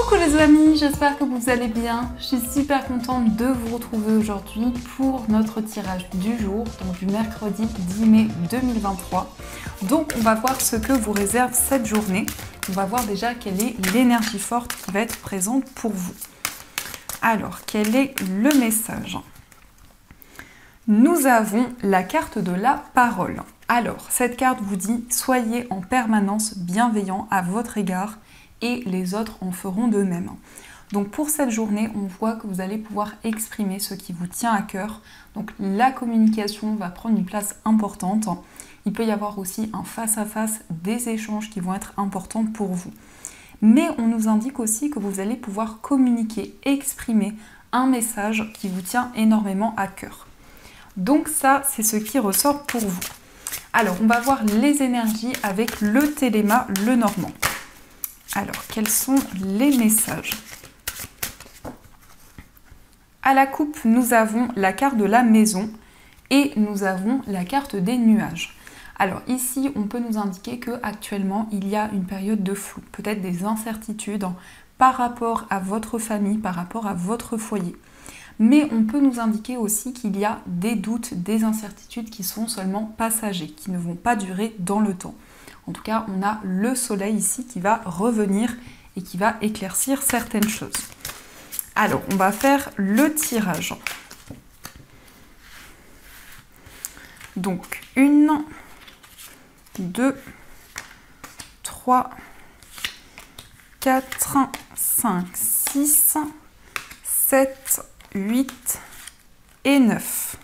Coucou les amis, j'espère que vous allez bien. Je suis super contente de vous retrouver aujourd'hui pour notre tirage du jour, donc du mercredi 10 mai 2023. Donc on va voir ce que vous réserve cette journée. On va voir déjà quelle est l'énergie forte qui va être présente pour vous. Alors, quel est le message? Nous avons la carte de la parole. Alors, cette carte vous dit « Soyez en permanence bienveillant à votre égard et les autres en feront de même ». Donc pour cette journée, on voit que vous allez pouvoir exprimer ce qui vous tient à cœur. Donc la communication va prendre une place importante. Il peut y avoir aussi un face-à-face, des échanges qui vont être importants pour vous. Mais on nous indique aussi que vous allez pouvoir communiquer, exprimer un message qui vous tient énormément à cœur. Donc ça, c'est ce qui ressort pour vous. Alors, on va voir les énergies avec le Téléma Lenormand. Alors, quels sont les messages? À la coupe, nous avons la carte de la maison et nous avons la carte des nuages. Alors ici, on peut nous indiquer qu'actuellement, il y a une période de flou, peut-être des incertitudes par rapport à votre famille, par rapport à votre foyer. Mais on peut nous indiquer aussi qu'il y a des doutes, des incertitudes qui sont seulement passagers, qui ne vont pas durer dans le temps. En tout cas, on a le soleil ici qui va revenir et qui va éclaircir certaines choses. Alors, on va faire le tirage. Donc, 1, 2, 3, 4, 5, 6, 7, 8 et 9.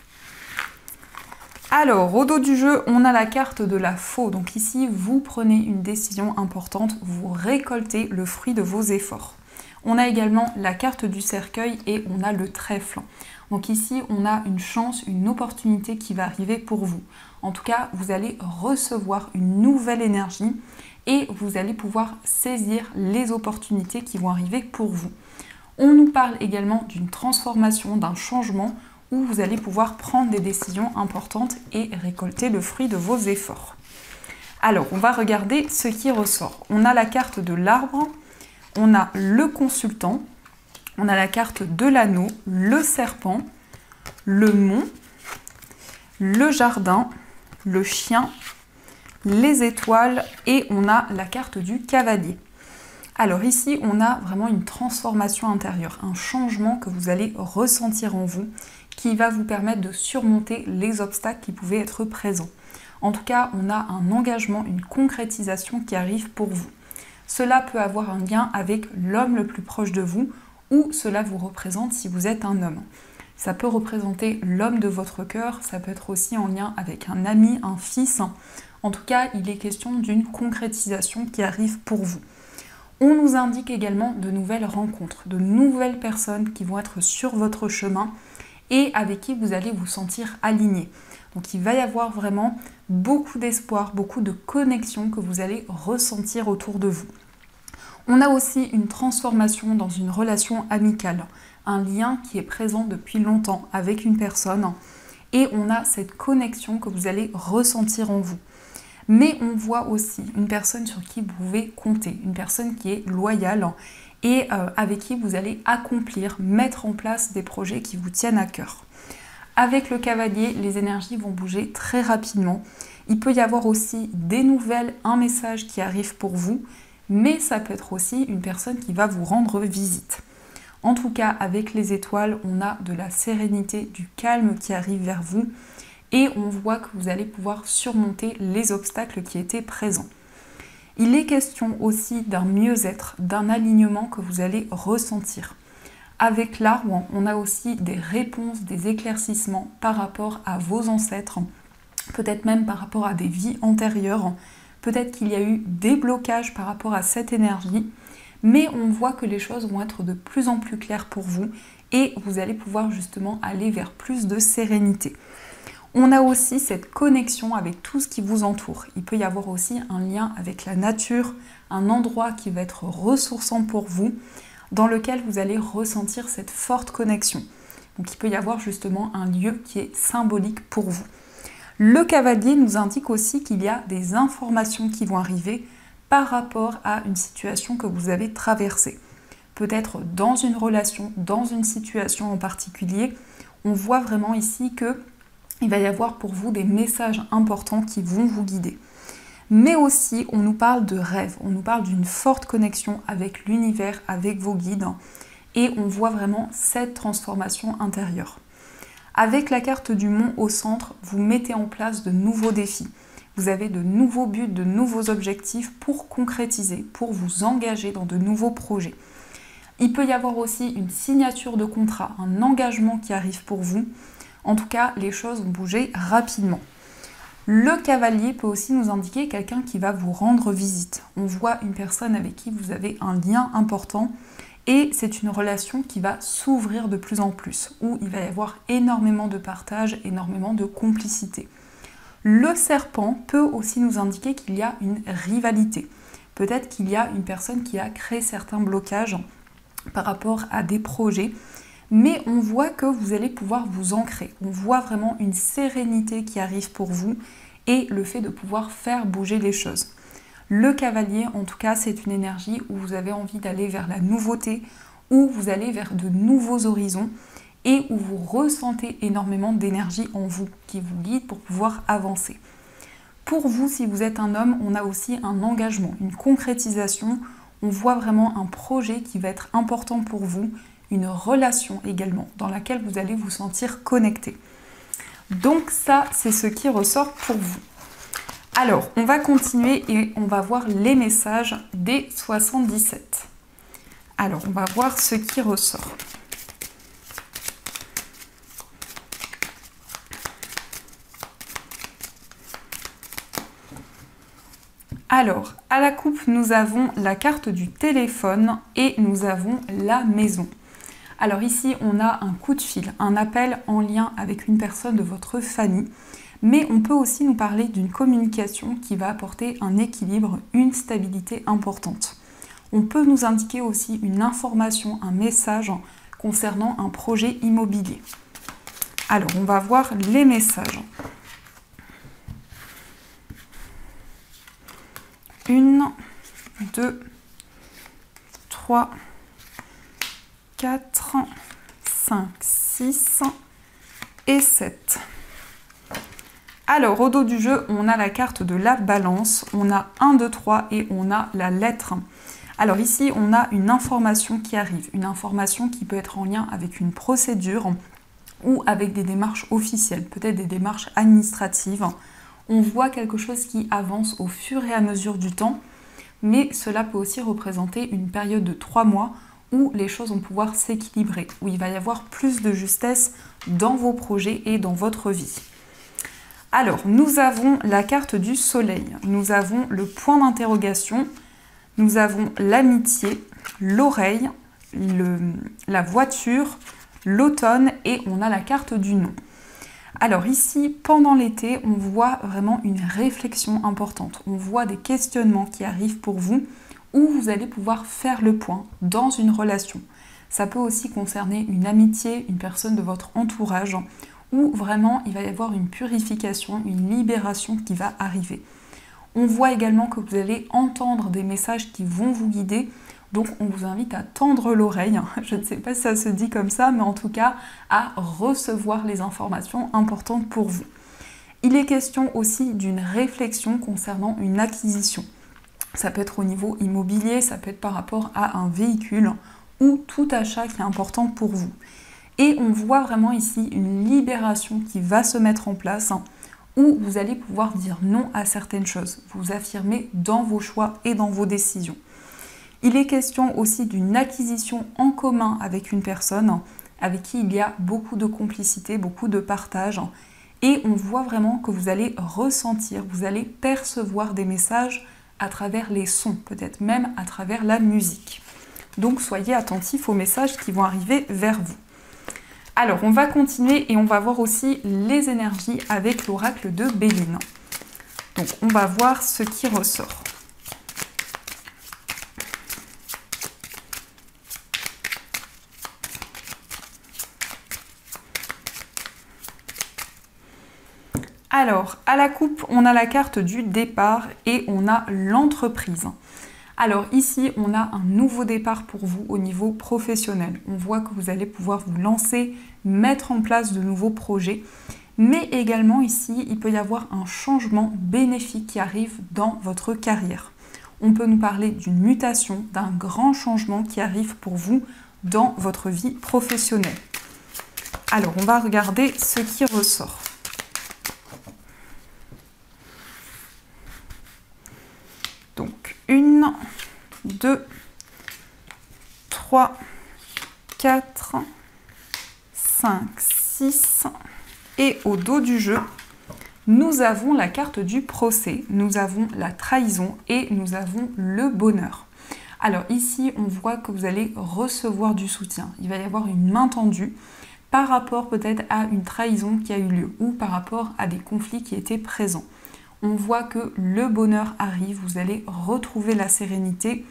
Alors, au dos du jeu, on a la carte de la faux. Donc ici, vous prenez une décision importante, vous récoltez le fruit de vos efforts. On a également la carte du cercueil et on a le trèfle. Donc ici, on a une chance, une opportunité qui va arriver pour vous. En tout cas, vous allez recevoir une nouvelle énergie et vous allez pouvoir saisir les opportunités qui vont arriver pour vous. On nous parle également d'une transformation, d'un changement où vous allez pouvoir prendre des décisions importantes et récolter le fruit de vos efforts. Alors, on va regarder ce qui ressort. On a la carte de l'arbre, on a le consultant, on a la carte de l'anneau, le serpent, le mont, le jardin, le chien, les étoiles et on a la carte du cavalier. Alors ici, on a vraiment une transformation intérieure, un changement que vous allez ressentir en vous qui va vous permettre de surmonter les obstacles qui pouvaient être présents. En tout cas, on a un engagement, une concrétisation qui arrive pour vous. Cela peut avoir un lien avec l'homme le plus proche de vous ou cela vous représente si vous êtes un homme. Ça peut représenter l'homme de votre cœur, ça peut être aussi en lien avec un ami, un fils. En tout cas, il est question d'une concrétisation qui arrive pour vous. On nous indique également de nouvelles rencontres, de nouvelles personnes qui vont être sur votre chemin et avec qui vous allez vous sentir aligné. Donc il va y avoir vraiment beaucoup d'espoir, beaucoup de connexion que vous allez ressentir autour de vous. On a aussi une transformation dans une relation amicale, un lien qui est présent depuis longtemps avec une personne et on a cette connexion que vous allez ressentir en vous. Mais on voit aussi une personne sur qui vous pouvez compter, une personne qui est loyale et avec qui vous allez accomplir, mettre en place des projets qui vous tiennent à cœur. Avec le cavalier, les énergies vont bouger très rapidement. Il peut y avoir aussi des nouvelles, un message qui arrive pour vous, mais ça peut être aussi une personne qui va vous rendre visite. En tout cas, avec les étoiles, on a de la sérénité, du calme qui arrive vers vous et on voit que vous allez pouvoir surmonter les obstacles qui étaient présents. Il est question aussi d'un mieux-être, d'un alignement que vous allez ressentir. Avec l'arbre, on a aussi des réponses, des éclaircissements par rapport à vos ancêtres, peut-être même par rapport à des vies antérieures, peut-être qu'il y a eu des blocages par rapport à cette énergie, mais on voit que les choses vont être de plus en plus claires pour vous et vous allez pouvoir justement aller vers plus de sérénité. On a aussi cette connexion avec tout ce qui vous entoure. Il peut y avoir aussi un lien avec la nature, un endroit qui va être ressourçant pour vous, dans lequel vous allez ressentir cette forte connexion. Donc il peut y avoir justement un lieu qui est symbolique pour vous. Le cavalier nous indique aussi qu'il y a des informations qui vont arriver par rapport à une situation que vous avez traversée. peut-être dans une relation, dans une situation en particulier. On voit vraiment ici qu'il va y avoir pour vous des messages importants qui vont vous guider. Mais aussi, on nous parle de rêve, on nous parle d'une forte connexion avec l'univers, avec vos guides, et on voit vraiment cette transformation intérieure. Avec la carte du Mont au centre, vous mettez en place de nouveaux défis. Vous avez de nouveaux buts, de nouveaux objectifs pour concrétiser, pour vous engager dans de nouveaux projets. Il peut y avoir aussi une signature de contrat, un engagement qui arrive pour vous. En tout cas, les choses vont bouger rapidement. Le cavalier peut aussi nous indiquer quelqu'un qui va vous rendre visite. On voit une personne avec qui vous avez un lien important et c'est une relation qui va s'ouvrir de plus en plus, où il va y avoir énormément de partage, énormément de complicité. Le serpent peut aussi nous indiquer qu'il y a une rivalité. Peut-être qu'il y a une personne qui a créé certains blocages par rapport à des projets, mais on voit que vous allez pouvoir vous ancrer. On voit vraiment une sérénité qui arrive pour vous et le fait de pouvoir faire bouger les choses. Le cavalier, en tout cas, c'est une énergie où vous avez envie d'aller vers la nouveauté, où vous allez vers de nouveaux horizons et où vous ressentez énormément d'énergie en vous qui vous guide pour pouvoir avancer. Pour vous, si vous êtes un homme, on a aussi un engagement, une concrétisation. On voit vraiment un projet qui va être important pour vous, une relation également dans laquelle vous allez vous sentir connecté. Donc ça, c'est ce qui ressort pour vous. Alors, on va continuer et on va voir les messages des 77. Alors, on va voir ce qui ressort. Alors, à la coupe, nous avons la carte du téléphone et nous avons la maison. Alors ici, on a un coup de fil, un appel en lien avec une personne de votre famille, mais on peut aussi nous parler d'une communication qui va apporter un équilibre, une stabilité importante. On peut nous indiquer aussi une information, un message concernant un projet immobilier. Alors, on va voir les messages. 1, 2, 3, 4, 5, 6 et 7. Alors, au dos du jeu, on a la carte de la balance, on a 1, 2, 3 et on a la lettre. Alors ici, on a une information qui arrive, une information qui peut être en lien avec une procédure ou avec des démarches officielles, peut-être des démarches administratives. On voit quelque chose qui avance au fur et à mesure du temps, mais cela peut aussi représenter une période de 3 mois où les choses vont pouvoir s'équilibrer, où il va y avoir plus de justesse dans vos projets et dans votre vie. Alors, nous avons la carte du soleil, nous avons le point d'interrogation, nous avons l'amitié, l'oreille, la voiture, l'automne et on a la carte du non. Alors ici, pendant l'été, on voit vraiment une réflexion importante. On voit des questionnements qui arrivent pour vous où vous allez pouvoir faire le point dans une relation. Ça peut aussi concerner une amitié, une personne de votre entourage, où vraiment il va y avoir une purification, une libération qui va arriver. On voit également que vous allez entendre des messages qui vont vous guider, donc on vous invite à tendre l'oreille, je ne sais pas si ça se dit comme ça, mais en tout cas à recevoir les informations importantes pour vous. Il est question aussi d'une réflexion concernant une acquisition. Ça peut être au niveau immobilier, ça peut être par rapport à un véhicule ou tout achat qui est important pour vous. Et on voit vraiment ici une libération qui va se mettre en place où vous allez pouvoir dire non à certaines choses. Vous affirmez dans vos choix et dans vos décisions. Il est question aussi d'une acquisition en commun avec une personne avec qui il y a beaucoup de complicité, beaucoup de partage. Et on voit vraiment que vous allez ressentir, vous allez percevoir des messages à travers les sons, peut-être même à travers la musique. Donc soyez attentifs aux messages qui vont arriver vers vous. Alors on va continuer et on va voir aussi les énergies avec l'oracle de Béline. Donc on va voir ce qui ressort. Alors, à la coupe, on a la carte du départ et on a l'entreprise. Alors ici, on a un nouveau départ pour vous au niveau professionnel. On voit que vous allez pouvoir vous lancer, mettre en place de nouveaux projets. Mais également ici, il peut y avoir un changement bénéfique qui arrive dans votre carrière. On peut nous parler d'une mutation, d'un grand changement qui arrive pour vous dans votre vie professionnelle. Alors, on va regarder ce qui ressort. Donc, 1, 2, 3, 4, 5, 6. Et au dos du jeu, nous avons la carte du procès, nous avons la trahison et nous avons le bonheur. Alors ici, on voit que vous allez recevoir du soutien. Il va y avoir une main tendue par rapport peut-être à une trahison qui a eu lieu ou par rapport à des conflits qui étaient présents. On voit que le bonheur arrive, vous allez retrouver la sérénité.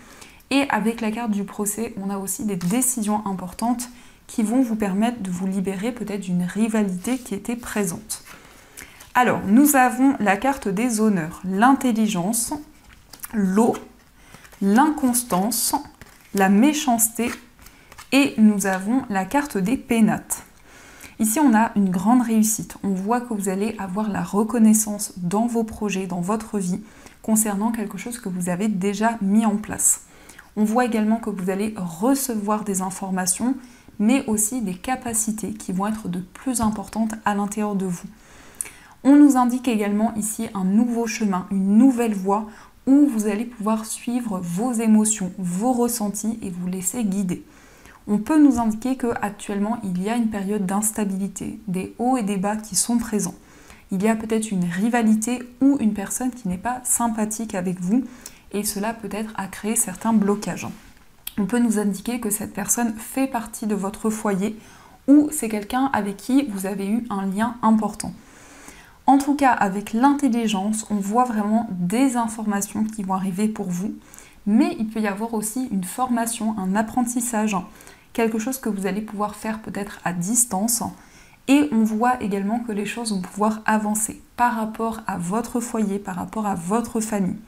Et avec la carte du procès, on a aussi des décisions importantes qui vont vous permettre de vous libérer peut-être d'une rivalité qui était présente. Alors, nous avons la carte des honneurs, l'intelligence, l'eau, l'inconstance, la méchanceté et nous avons la carte des pénates. Ici, on a une grande réussite. On voit que vous allez avoir la reconnaissance dans vos projets, dans votre vie, concernant quelque chose que vous avez déjà mis en place. On voit également que vous allez recevoir des informations, mais aussi des capacités qui vont être de plus importantes à l'intérieur de vous. On nous indique également ici un nouveau chemin, une nouvelle voie où vous allez pouvoir suivre vos émotions, vos ressentis et vous laisser guider. On peut nous indiquer qu'actuellement il y a une période d'instabilité, des hauts et des bas qui sont présents. Il y a peut-être une rivalité ou une personne qui n'est pas sympathique avec vous et cela peut-être a créé certains blocages. On peut nous indiquer que cette personne fait partie de votre foyer ou c'est quelqu'un avec qui vous avez eu un lien important. En tout cas, avec l'intelligence, on voit vraiment des informations qui vont arriver pour vous, mais il peut y avoir aussi une formation, un apprentissage, quelque chose que vous allez pouvoir faire peut-être à distance. Et on voit également que les choses vont pouvoir avancer par rapport à votre foyer, par rapport à votre famille.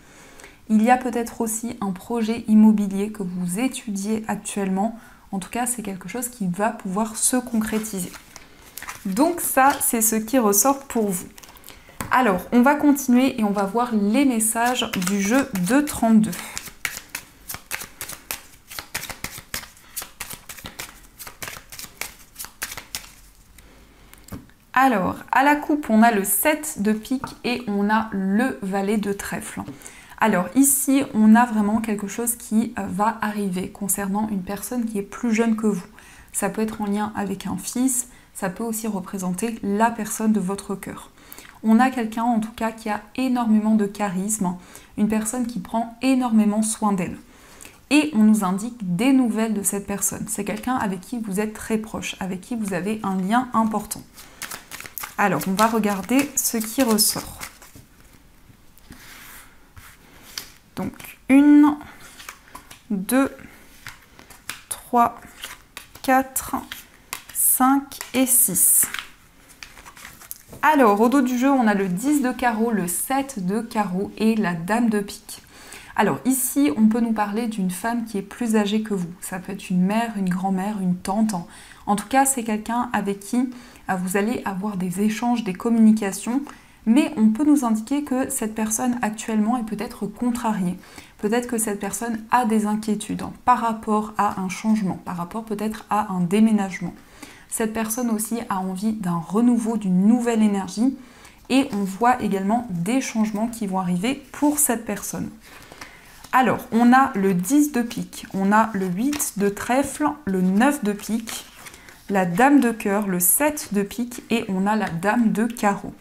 Il y a peut-être aussi un projet immobilier que vous étudiez actuellement. En tout cas, c'est quelque chose qui va pouvoir se concrétiser. Donc ça, c'est ce qui ressort pour vous. Alors, on va continuer et on va voir les messages du jeu de 32. Alors, à la coupe, on a le 7 de pique et on a le valet de trèfle. Alors ici, on a vraiment quelque chose qui va arriver concernant une personne qui est plus jeune que vous. Ça peut être en lien avec un fils, ça peut aussi représenter la personne de votre cœur. On a quelqu'un en tout cas qui a énormément de charisme, une personne qui prend énormément soin d'elle. Et on nous indique des nouvelles de cette personne. C'est quelqu'un avec qui vous êtes très proche, avec qui vous avez un lien important. Alors, on va regarder ce qui ressort. Donc, 1, 2, 3, 4, 5 et 6. Alors, au dos du jeu, on a le 10 de carreau, le 7 de carreau et la dame de pique. Alors ici, on peut nous parler d'une femme qui est plus âgée que vous. Ça peut être une mère, une grand-mère, une tante. En tout cas, c'est quelqu'un avec qui vous allez avoir des échanges, des communications. Mais on peut nous indiquer que cette personne actuellement est peut-être contrariée. Peut-être que cette personne a des inquiétudes par rapport à un changement, par rapport peut-être à un déménagement. Cette personne aussi a envie d'un renouveau, d'une nouvelle énergie. Et on voit également des changements qui vont arriver pour cette personne. Alors, on a le 10 de pique, on a le 8 de trèfle, le 9 de pique, la dame de cœur, le 7 de pique et on a la dame de carreau.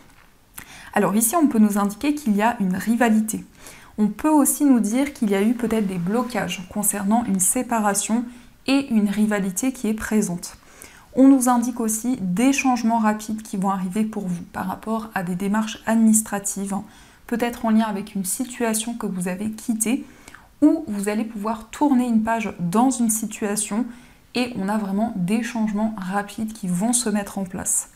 Alors ici, on peut nous indiquer qu'il y a une rivalité. On peut aussi nous dire qu'il y a eu peut-être des blocages concernant une séparation et une rivalité qui est présente. On nous indique aussi des changements rapides qui vont arriver pour vous par rapport à des démarches administratives, peut-être en lien avec une situation que vous avez quittée, où vous allez pouvoir tourner une page dans une situation et on a vraiment des changements rapides qui vont se mettre en place.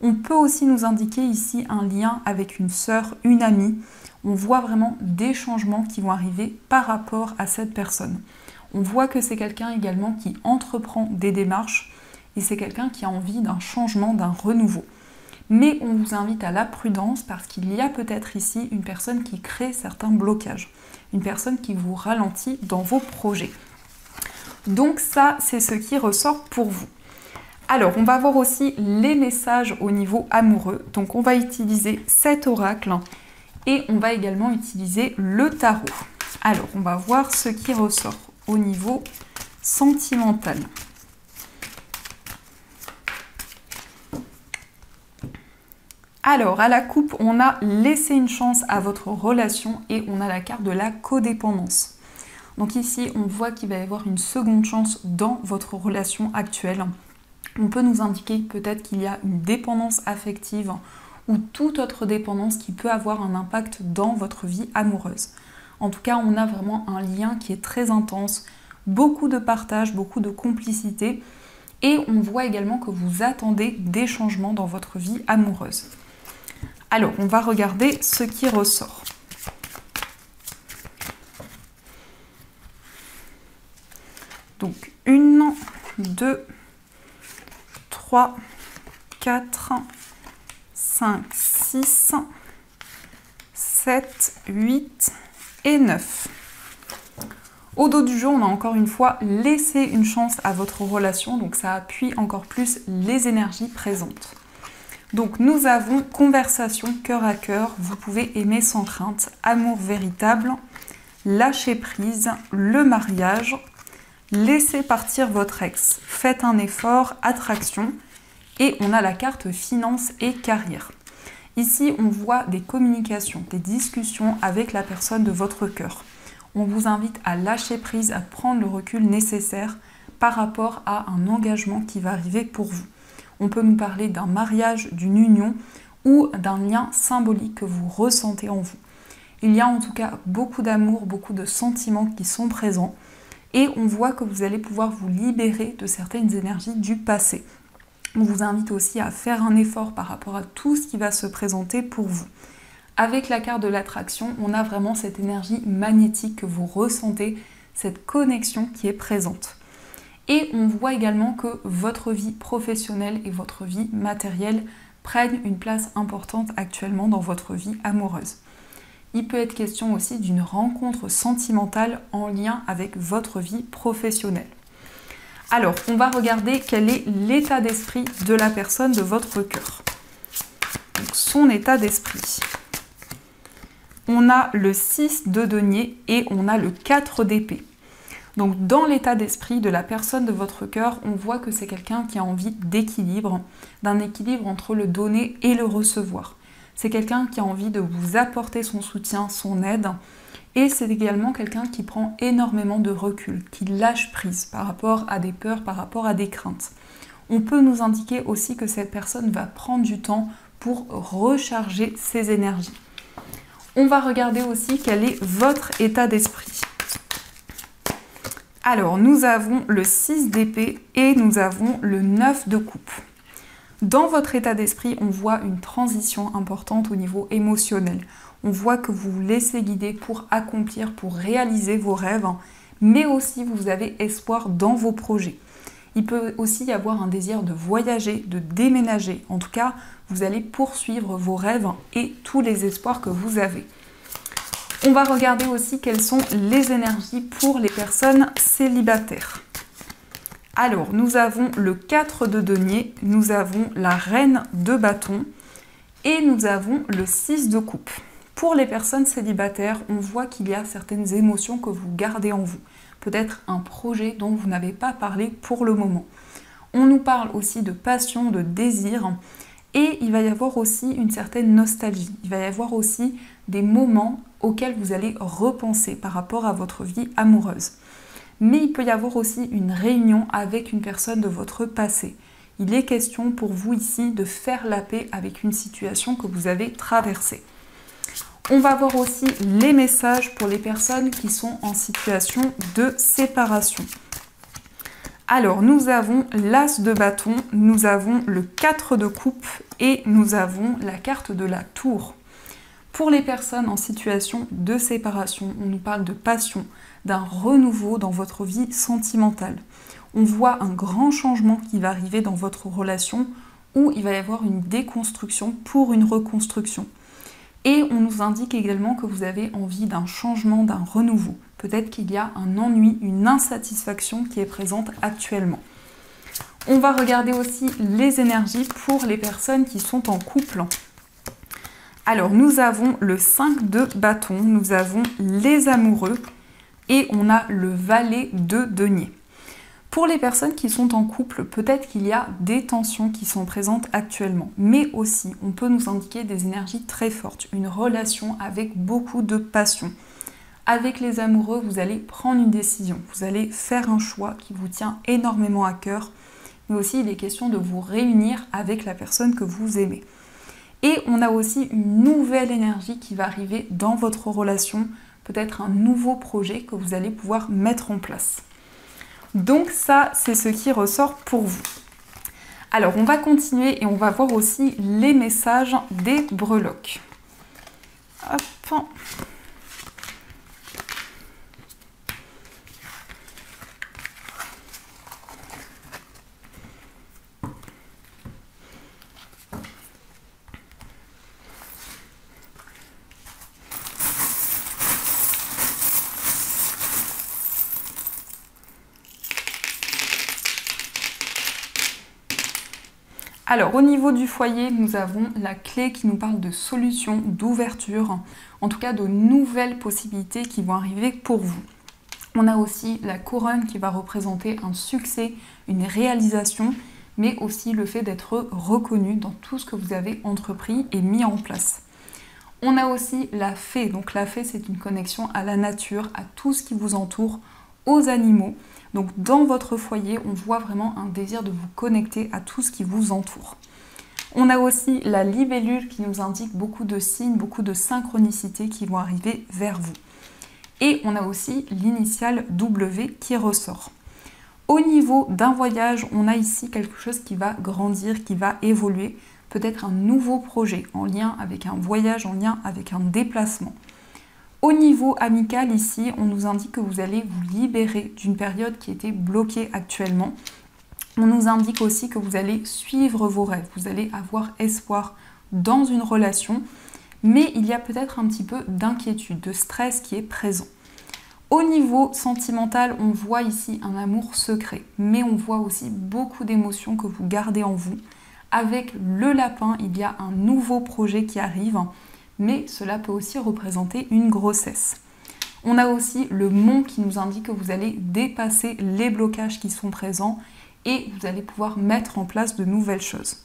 On peut aussi nous indiquer ici un lien avec une sœur, une amie. On voit vraiment des changements qui vont arriver par rapport à cette personne. On voit que c'est quelqu'un également qui entreprend des démarches et c'est quelqu'un qui a envie d'un changement, d'un renouveau. Mais on vous invite à la prudence parce qu'il y a peut-être ici une personne qui crée certains blocages, une personne qui vous ralentit dans vos projets. Donc ça, c'est ce qui ressort pour vous. Alors, on va voir aussi les messages au niveau amoureux. Donc, on va utiliser cet oracle et on va également utiliser le tarot. Alors, on va voir ce qui ressort au niveau sentimental. Alors, à la coupe, on a laissé une chance à votre relation et on a la carte de la codépendance. Donc ici, on voit qu'il va y avoir une seconde chance dans votre relation actuelle. On peut nous indiquer peut-être qu'il y a une dépendance affective ou toute autre dépendance qui peut avoir un impact dans votre vie amoureuse. En tout cas, on a vraiment un lien qui est très intense, beaucoup de partage, beaucoup de complicité et on voit également que vous attendez des changements dans votre vie amoureuse. Alors, on va regarder ce qui ressort. Donc, 1, 2, 3, 4, 5, 6, 7, 8 et 9. Au dos du jeu, on a encore une fois laissé une chance à votre relation, donc ça appuie encore plus les énergies présentes. Donc nous avons conversation cœur à cœur, vous pouvez aimer sans crainte, amour véritable, lâcher prise, le mariage, laissez partir votre ex, faites un effort, attraction, et on a la carte finance et carrière. Ici, on voit des communications, des discussions avec la personne de votre cœur. On vous invite à lâcher prise, à prendre le recul nécessaire par rapport à un engagement qui va arriver pour vous. On peut nous parler d'un mariage, d'une union ou d'un lien symbolique que vous ressentez en vous. Il y a en tout cas beaucoup d'amour, beaucoup de sentiments qui sont présents et on voit que vous allez pouvoir vous libérer de certaines énergies du passé. On vous invite aussi à faire un effort par rapport à tout ce qui va se présenter pour vous. Avec la carte de l'attraction, on a vraiment cette énergie magnétique que vous ressentez, cette connexion qui est présente. Et on voit également que votre vie professionnelle et votre vie matérielle prennent une place importante actuellement dans votre vie amoureuse. Il peut être question aussi d'une rencontre sentimentale en lien avec votre vie professionnelle. Alors, on va regarder quel est l'état d'esprit de la personne de votre cœur. Donc, son état d'esprit. On a le 6 de denier et on a le 4 d'épée. Donc dans l'état d'esprit de la personne de votre cœur, on voit que c'est quelqu'un qui a envie d'équilibre, d'un équilibre entre le donner et le recevoir. C'est quelqu'un qui a envie de vous apporter son soutien, son aide. Et c'est également quelqu'un qui prend énormément de recul, qui lâche prise par rapport à des peurs, par rapport à des craintes. On peut nous indiquer aussi que cette personne va prendre du temps pour recharger ses énergies. On va regarder aussi quel est votre état d'esprit. Alors, nous avons le 6 d'épée et nous avons le 9 de coupe. Dans votre état d'esprit, on voit une transition importante au niveau émotionnel. On voit que vous vous laissez guider pour accomplir, pour réaliser vos rêves, mais aussi vous avez espoir dans vos projets. Il peut aussi y avoir un désir de voyager, de déménager. En tout cas, vous allez poursuivre vos rêves et tous les espoirs que vous avez. On va regarder aussi quelles sont les énergies pour les personnes célibataires. Alors, nous avons le 4 de denier, nous avons la reine de bâton et nous avons le 6 de coupe. Pour les personnes célibataires, on voit qu'il y a certaines émotions que vous gardez en vous. Peut-être un projet dont vous n'avez pas parlé pour le moment. On nous parle aussi de passion, de désir. Et il va y avoir aussi une certaine nostalgie. Il va y avoir aussi des moments auxquels vous allez repenser par rapport à votre vie amoureuse. Mais il peut y avoir aussi une réunion avec une personne de votre passé. Il est question pour vous ici de faire la paix avec une situation que vous avez traversée. On va voir aussi les messages pour les personnes qui sont en situation de séparation. Alors, nous avons l'As de bâton, nous avons le 4 de coupe et nous avons la carte de la tour. Pour les personnes en situation de séparation, on nous parle de passion, d'un renouveau dans votre vie sentimentale. On voit un grand changement qui va arriver dans votre relation où il va y avoir une déconstruction pour une reconstruction. Et on nous indique également que vous avez envie d'un changement, d'un renouveau. Peut-être qu'il y a un ennui, une insatisfaction qui est présente actuellement. On va regarder aussi les énergies pour les personnes qui sont en couple. Alors, nous avons le 5 de bâton, nous avons les amoureux et on a le valet de denier. Pour les personnes qui sont en couple, peut-être qu'il y a des tensions qui sont présentes actuellement, mais aussi on peut nous indiquer des énergies très fortes, une relation avec beaucoup de passion. Avec les amoureux, vous allez prendre une décision, vous allez faire un choix qui vous tient énormément à cœur, mais aussi il est question de vous réunir avec la personne que vous aimez. Et on a aussi une nouvelle énergie qui va arriver dans votre relation, peut-être un nouveau projet que vous allez pouvoir mettre en place. Donc ça, c'est ce qui ressort pour vous. Alors, on va continuer et on va voir aussi les messages des breloques. Hop. Alors, au niveau du foyer, nous avons la clé qui nous parle de solutions, d'ouverture, en tout cas de nouvelles possibilités qui vont arriver pour vous. On a aussi la couronne qui va représenter un succès, une réalisation, mais aussi le fait d'être reconnu dans tout ce que vous avez entrepris et mis en place. On a aussi la fée. Donc la fée, c'est une connexion à la nature, à tout ce qui vous entoure, aux animaux. Donc dans votre foyer, on voit vraiment un désir de vous connecter à tout ce qui vous entoure. On a aussi la libellule qui nous indique beaucoup de signes, beaucoup de synchronicités qui vont arriver vers vous. Et on a aussi l'initiale W qui ressort. Au niveau d'un voyage, on a ici quelque chose qui va grandir, qui va évoluer. Peut-être un nouveau projet en lien avec un voyage, en lien avec un déplacement. Au niveau amical, ici, on nous indique que vous allez vous libérer d'une période qui était bloquée actuellement. On nous indique aussi que vous allez suivre vos rêves, vous allez avoir espoir dans une relation, mais il y a peut-être un petit peu d'inquiétude, de stress qui est présent. Au niveau sentimental, on voit ici un amour secret, mais on voit aussi beaucoup d'émotions que vous gardez en vous. Avec le lapin, il y a un nouveau projet qui arrive, mais cela peut aussi représenter une grossesse. On a aussi le mont qui nous indique que vous allez dépasser les blocages qui sont présents et vous allez pouvoir mettre en place de nouvelles choses.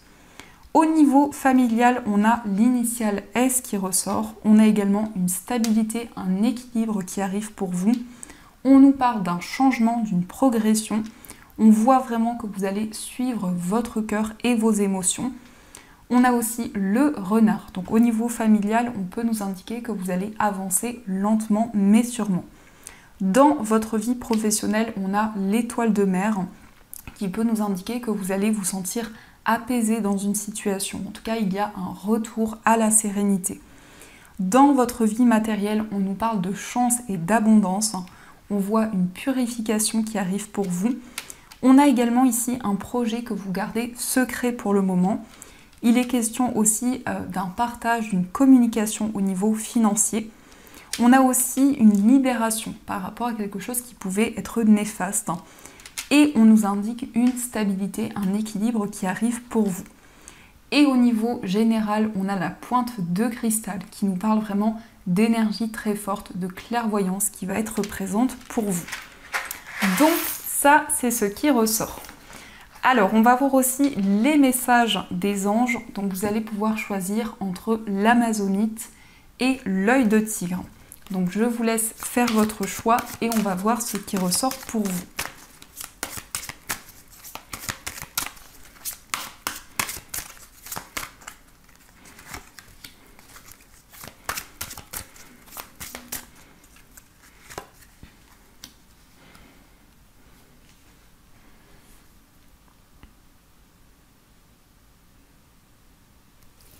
Au niveau familial, on a l'initiale S qui ressort. On a également une stabilité, un équilibre qui arrive pour vous. On nous parle d'un changement, d'une progression. On voit vraiment que vous allez suivre votre cœur et vos émotions. On a aussi le renard. Donc au niveau familial, on peut nous indiquer que vous allez avancer lentement mais sûrement. Dans votre vie professionnelle, on a l'étoile de mer qui peut nous indiquer que vous allez vous sentir apaisé dans une situation. En tout cas, il y a un retour à la sérénité. Dans votre vie matérielle, on nous parle de chance et d'abondance. On voit une purification qui arrive pour vous. On a également ici un projet que vous gardez secret pour le moment. Il est question aussi d'un partage, d'une communication au niveau financier. On a aussi une libération par rapport à quelque chose qui pouvait être néfaste. Et on nous indique une stabilité, un équilibre qui arrive pour vous. Et au niveau général, on a la pointe de cristal qui nous parle vraiment d'énergie très forte, de clairvoyance qui va être présente pour vous. Donc ça, c'est ce qui ressort. Alors, on va voir aussi les messages des anges. Donc, vous allez pouvoir choisir entre l'amazonite et l'œil de tigre. Donc, je vous laisse faire votre choix et on va voir ce qui ressort pour vous.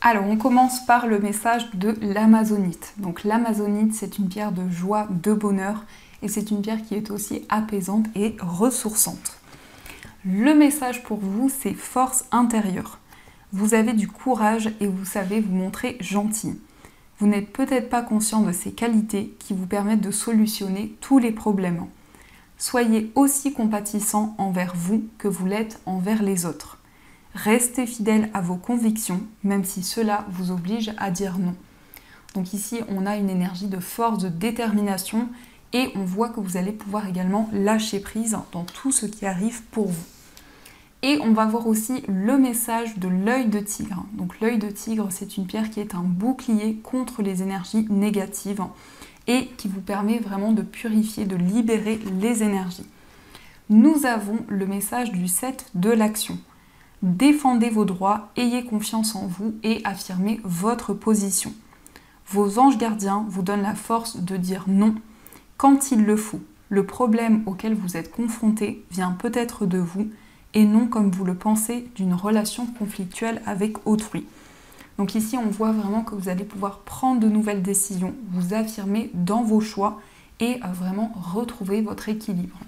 Alors, on commence par le message de l'amazonite. Donc l'amazonite, c'est une pierre de joie, de bonheur, et c'est une pierre qui est aussi apaisante et ressourçante. Le message pour vous, c'est force intérieure. Vous avez du courage et vous savez vous montrer gentil. Vous n'êtes peut-être pas conscient de ces qualités qui vous permettent de solutionner tous les problèmes. Soyez aussi compatissant envers vous que vous l'êtes envers les autres. Restez fidèle à vos convictions, même si cela vous oblige à dire non. Donc ici, on a une énergie de force, de détermination, et on voit que vous allez pouvoir également lâcher prise dans tout ce qui arrive pour vous. Et on va voir aussi le message de l'œil de tigre. Donc l'œil de tigre, c'est une pierre qui est un bouclier contre les énergies négatives et qui vous permet vraiment de purifier, de libérer les énergies. Nous avons le message du 7 de l'action. Défendez vos droits, ayez confiance en vous et affirmez votre position. Vos anges gardiens vous donnent la force de dire non quand il le faut. Le problème auquel vous êtes confronté vient peut-être de vous et non, comme vous le pensez, d'une relation conflictuelle avec autrui. Donc ici, on voit vraiment que vous allez pouvoir prendre de nouvelles décisions, vous affirmer dans vos choix et vraiment retrouver votre équilibre.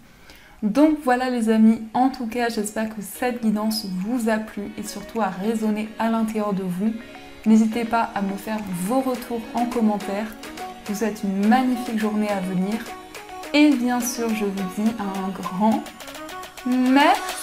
Donc voilà les amis, en tout cas, j'espère que cette guidance vous a plu et surtout a résonné à l'intérieur de vous. N'hésitez pas à me faire vos retours en commentaire. Je vous souhaite une magnifique journée à venir. Et bien sûr, je vous dis un grand merci.